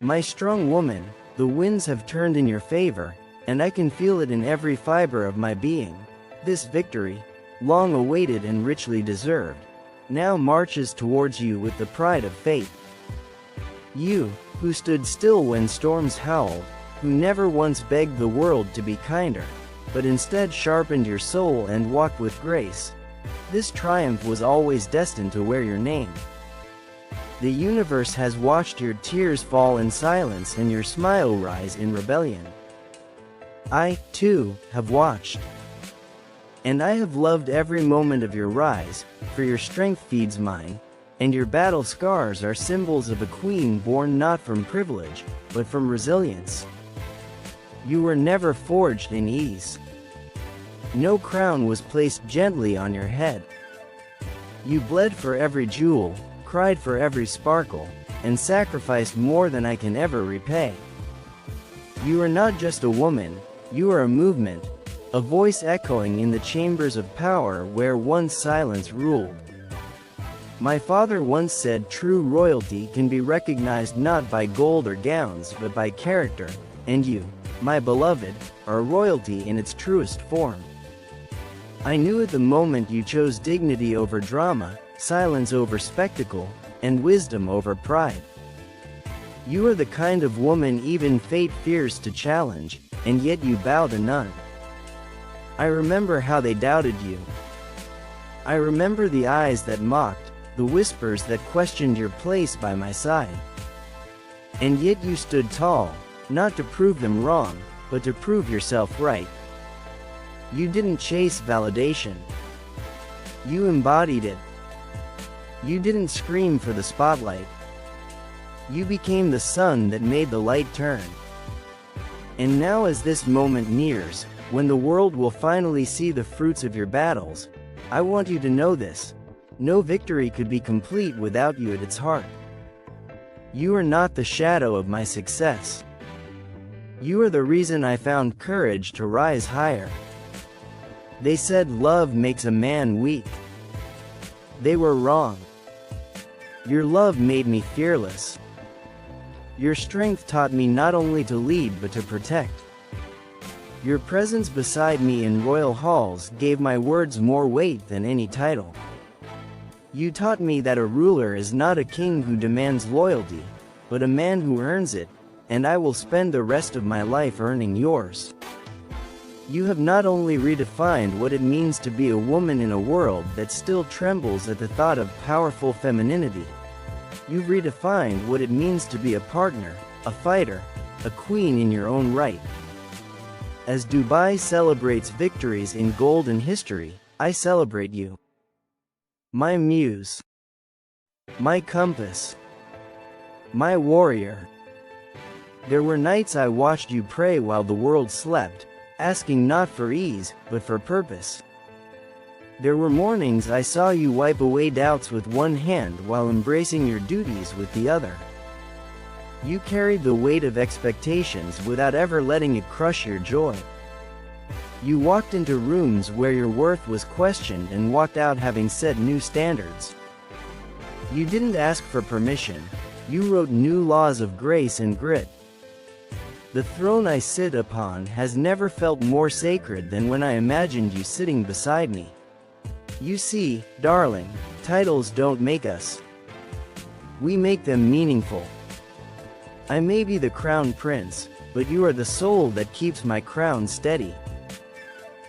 My strong woman, the winds have turned in your favor, and I can feel it in every fiber of my being. This victory, long awaited and richly deserved, now marches towards you with the pride of fate. You, who stood still when storms howled, who never once begged the world to be kinder, but instead sharpened your soul and walked with grace. This triumph was always destined to wear your name. The universe has watched your tears fall in silence and your smile rise in rebellion. I, too, have watched. And I have loved every moment of your rise, for your strength feeds mine, and your battle scars are symbols of a queen born not from privilege, but from resilience. You were never forged in ease. No crown was placed gently on your head. You bled for every jewel, cried for every sparkle, and sacrificed more than I can ever repay. You are not just a woman, you are a movement, a voice echoing in the chambers of power where once silence ruled. My father once said true royalty can be recognized not by gold or gowns but by character, and you, my beloved, are royalty in its truest form. I knew at the moment you chose dignity over drama, silence over spectacle, and wisdom over pride. You are the kind of woman even fate fears to challenge, and yet you bow to none. I remember how they doubted you. I remember the eyes that mocked, the whispers that questioned your place by my side. And yet you stood tall, not to prove them wrong, but to prove yourself right. You didn't chase validation. You embodied it. You didn't scream for the spotlight. You became the sun that made the light turn. And now as this moment nears, when the world will finally see the fruits of your battles, I want you to know this: no victory could be complete without you at its heart. You are not the shadow of my success. You are the reason I found courage to rise higher. They said love makes a man weak. They were wrong. Your love made me fearless. Your strength taught me not only to lead but to protect. Your presence beside me in royal halls gave my words more weight than any title. You taught me that a ruler is not a king who demands loyalty, but a man who earns it, and I will spend the rest of my life earning yours. You have not only redefined what it means to be a woman in a world that still trembles at the thought of powerful femininity. You've redefined what it means to be a partner, a fighter, a queen in your own right. As Dubai celebrates victories in golden history, I celebrate you. My muse. My compass. My warrior. There were nights I watched you pray while the world slept, asking not for ease, but for purpose. There were mornings I saw you wipe away doubts with one hand while embracing your duties with the other. You carried the weight of expectations without ever letting it crush your joy. You walked into rooms where your worth was questioned and walked out having set new standards. You didn't ask for permission, you wrote new laws of grace and grit. The throne I sit upon has never felt more sacred than when I imagined you sitting beside me. You see, darling, titles don't make us. We make them meaningful. I may be the crown prince, but you are the soul that keeps my crown steady.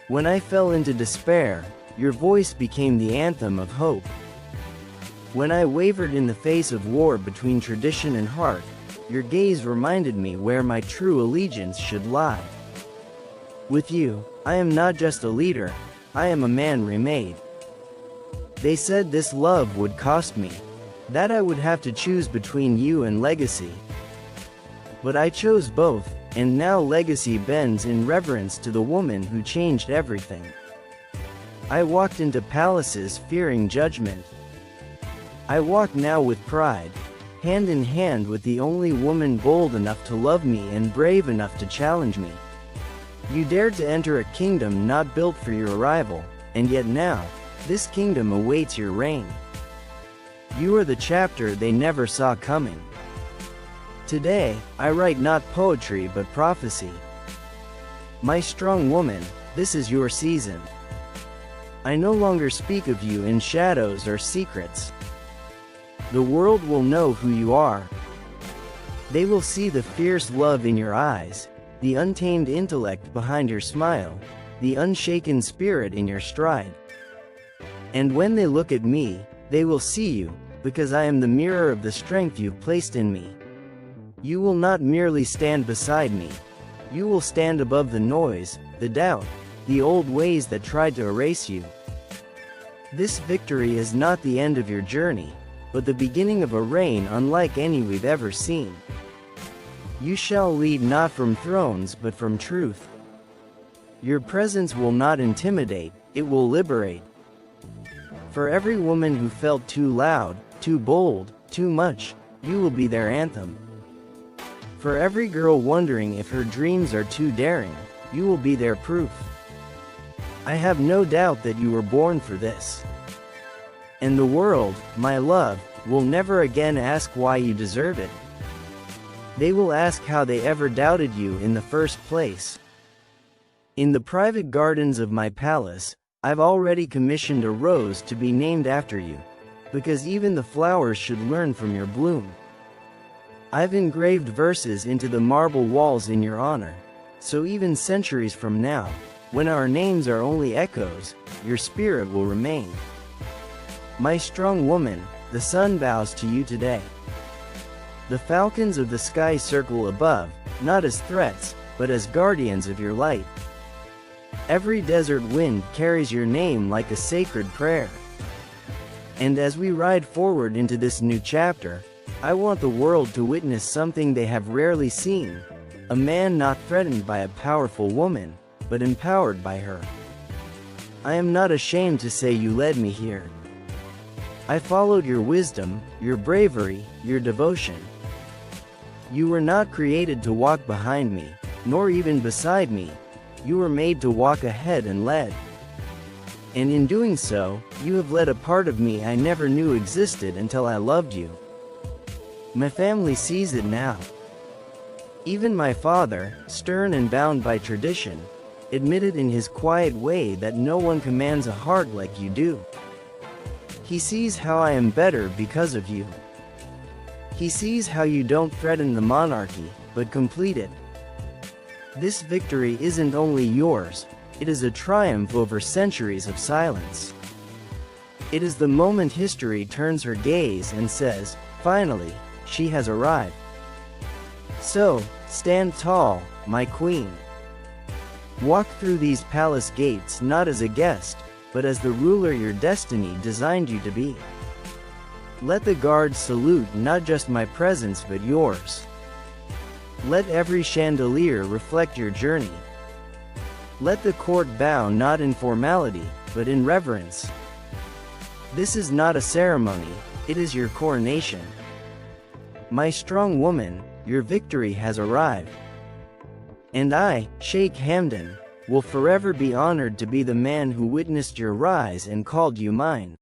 When I fell into despair, your voice became the anthem of hope. When I wavered in the face of war between tradition and heart, your gaze reminded me where my true allegiance should lie. With you, I am not just a leader, I am a man remade. They said this love would cost me, that I would have to choose between you and legacy. But I chose both, and now legacy bends in reverence to the woman who changed everything. I walked into palaces fearing judgment. I walk now with pride, hand in hand with the only woman bold enough to love me and brave enough to challenge me. You dared to enter a kingdom not built for your arrival, and yet now, this kingdom awaits your reign. You are the chapter they never saw coming. Today, I write not poetry but prophecy. My strong woman, this is your season. I no longer speak of you in shadows or secrets. The world will know who you are. They will see the fierce love in your eyes, the untamed intellect behind your smile, the unshaken spirit in your stride. And when they look at me, they will see you, because I am the mirror of the strength you've placed in me. You will not merely stand beside me. You will stand above the noise, the doubt, the old ways that tried to erase you. This victory is not the end of your journey, but the beginning of a reign unlike any we've ever seen. You shall lead not from thrones but from truth. Your presence will not intimidate, it will liberate. For every woman who felt too loud, too bold, too much, you will be their anthem. For every girl wondering if her dreams are too daring, you will be their proof. I have no doubt that you were born for this. And the world, my love, will never again ask why you deserve it. They will ask how they ever doubted you in the first place. In the private gardens of my palace, I've already commissioned a rose to be named after you, because even the flowers should learn from your bloom. I've engraved verses into the marble walls in your honor, so even centuries from now, when our names are only echoes, your spirit will remain. My strong woman, the sun bows to you today. The falcons of the sky circle above, not as threats, but as guardians of your light. Every desert wind carries your name like a sacred prayer. And as we ride forward into this new chapter, I want the world to witness something they have rarely seen, a man not threatened by a powerful woman, but empowered by her. I am not ashamed to say you led me here. I followed your wisdom, your bravery, your devotion. You were not created to walk behind me, nor even beside me. You were made to walk ahead and led. And in doing so, you have led a part of me I never knew existed until I loved you. My family sees it now. Even my father, stern and bound by tradition, admitted in his quiet way that no one commands a heart like you do. He sees how I am better because of you. He sees how you don't threaten the monarchy, but complete it. This victory isn't only yours, it is a triumph over centuries of silence. It is the moment history turns her gaze and says, finally, she has arrived. So, stand tall, my queen. Walk through these palace gates not as a guest, but as the ruler your destiny designed you to be. Let the guards salute not just my presence but yours. Let every chandelier reflect your journey. Let the court bow not in formality, but in reverence. This is not a ceremony, it is your coronation. My strong woman, your victory has arrived. And I, Sheikh Hamdan, will forever be honored to be the man who witnessed your rise and called you mine.